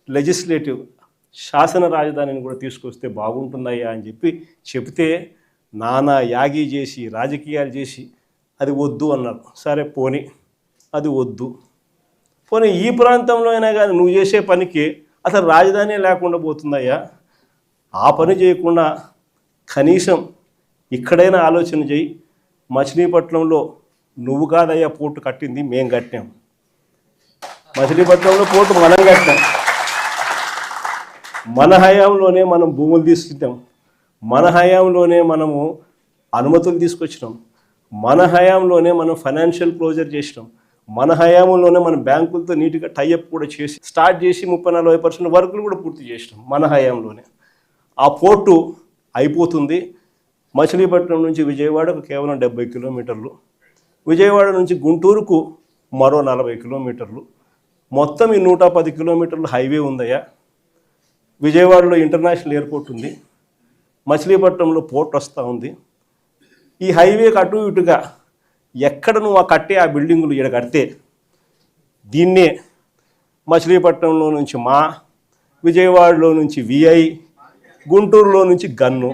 Legislative శాసన రాజధానిని కూడా తీసుకొస్తే బాగుంటుందయ్యా అని చెప్తే నానా యాగి చేసి రాజకీయాలు చేసి అది వద్దు అన్నారు. సరే పోనీ అది వద్దు, పోనీ ఈ ప్రాంతంలో అయినా కానీ నువ్వు చేసే పనికి అసలు రాజధాని లేకుండా పోతుందయ్యా. ఆ పని చేయకుండా కనీసం ఇక్కడైనా ఆలోచన చేయి. మచిలీపట్నంలో నువ్వు కాదయ్యా పోర్టు కట్టింది, మేము కట్టాం. మచిలీపట్నంలో పోర్టు మనం కట్టాం. మన హయాంలోనే మనం భూములు తీసుకుంటాం, మన హయాంలోనే మనము అనుమతులు తీసుకొచ్చినాం, మన హయాంలోనే మనం ఫైనాన్షియల్ క్లోజర్ చేసినాం, మన హయాంలోనే మనం బ్యాంకులతో నీట్గా టైఅప్ కూడా చేసి స్టార్ట్ చేసి 30-40% వర్కులు కూడా పూర్తి చేసినాం మన హయాంలోనే. ఆ పోర్టు అయిపోతుంది. మచిలీపట్నం నుంచి విజయవాడకు కేవలం 70 కిలోమీటర్లు, విజయవాడ నుంచి గుంటూరుకు మరో 40 కిలోమీటర్లు, మొత్తం ఈ 110 కిలోమీటర్లు హైవే ఉందయ్యా. విజయవాడలో ఇంటర్నేషనల్ ఎయిర్పోర్ట్ ఉంది, మచిలీపట్నంలో పోర్ట్ వస్తూ ఉంది. ఈ హైవేకి అటు ఇటుగా ఎక్కడ నువ్వు కట్టే ఆ బిల్డింగులు ఇక్కడ కడితే దీన్నే మచిలీపట్నంలో నుంచి విజయవాడలో నుంచి విఐ, గుంటూరులో నుంచి గన్ను,